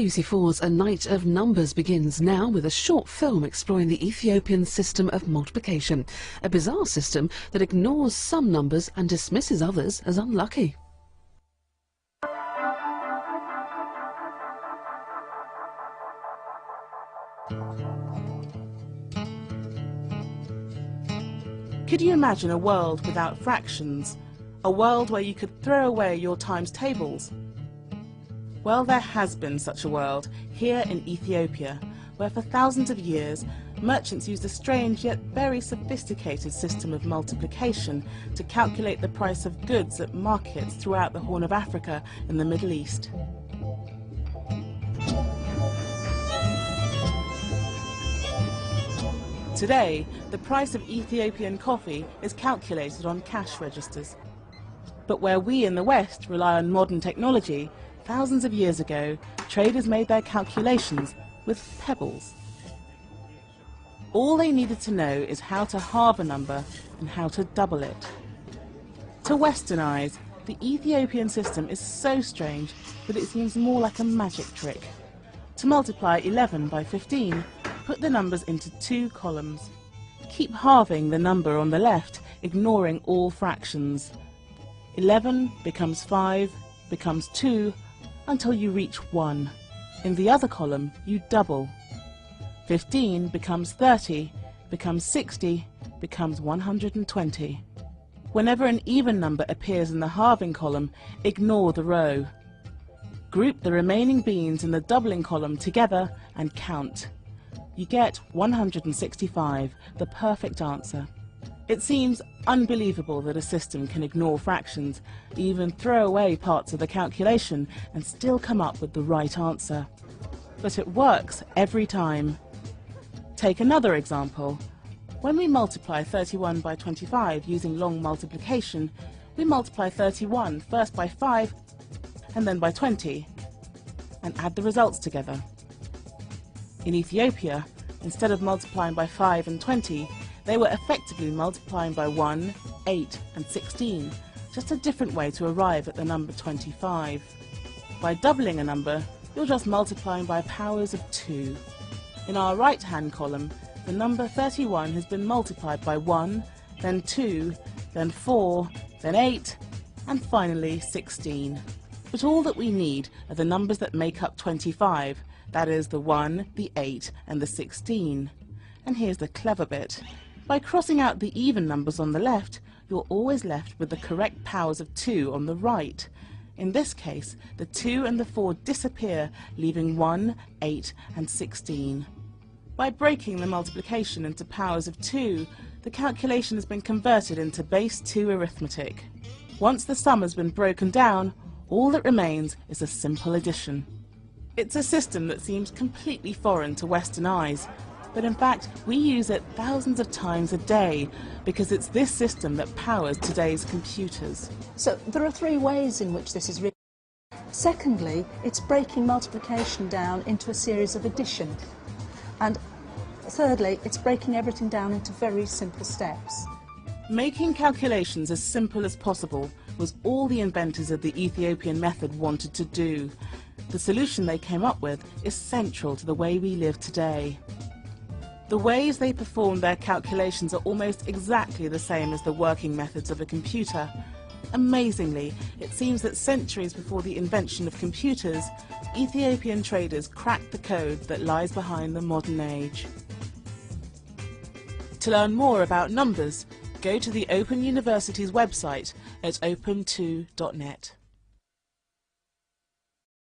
BBC4's A Night of Numbers begins now with a short film exploring the Ethiopian system of multiplication, a bizarre system that ignores some numbers and dismisses others as unlucky. Could you imagine a world without fractions? A world where you could throw away your times tables? Well, there has been such a world here in Ethiopia, where for thousands of years merchants used a strange yet very sophisticated system of multiplication to calculate the price of goods at markets throughout the Horn of Africa and the Middle East. Today, the price of Ethiopian coffee is calculated on cash registers. But where we in the West rely on modern technology, thousands of years ago, traders made their calculations with pebbles. All they needed to know is how to halve a number and how to double it. To Western eyes, the Ethiopian system is so strange that it seems more like a magic trick. To multiply 11 by 15, put the numbers into 2 columns. Keep halving the number on the left, ignoring all fractions. 11 becomes 5, becomes 2, until you reach 1. In the other column, you double. 15 becomes 30, becomes 60, becomes 120. Whenever an even number appears in the halving column, ignore the row. Group the remaining beans in the doubling column together and count. You get 165, the perfect answer. It seems unbelievable that a system can ignore fractions, even throw away parts of the calculation and still come up with the right answer. But it works every time. Take another example. When we multiply 31 by 25 using long multiplication, we multiply 31 first by 5 and then by 20 and add the results together. In Ethiopia, instead of multiplying by 5 and 20, they were effectively multiplying by 1, 8 and 16, just a different way to arrive at the number 25. By doubling a number, you're just multiplying by powers of 2. In our right-hand column, the number 31 has been multiplied by 1, then 2, then 4, then 8, and finally 16. But all that we need are the numbers that make up 25, that is the 1, the 8 and the 16. And here's the clever bit. By crossing out the even numbers on the left, you're always left with the correct powers of 2 on the right. In this case, the 2 and the 4 disappear, leaving 1, 8 and 16. By breaking the multiplication into powers of 2, the calculation has been converted into base 2 arithmetic. Once the sum has been broken down, all that remains is a simple addition. It's a system that seems completely foreign to Western eyes, but in fact we use it thousands of times a day because it's this system that powers today's computers. So there are 3 ways in which this is written. Secondly, it's breaking multiplication down into a series of addition. And thirdly, it's breaking everything down into very simple steps. Making calculations as simple as possible was all the inventors of the Ethiopian method wanted to do. The solution they came up with is central to the way we live today. The ways they perform their calculations are almost exactly the same as the working methods of a computer. Amazingly, it seems that centuries before the invention of computers, Ethiopian traders cracked the code that lies behind the modern age. To learn more about numbers, go to the Open University's website at open2.net.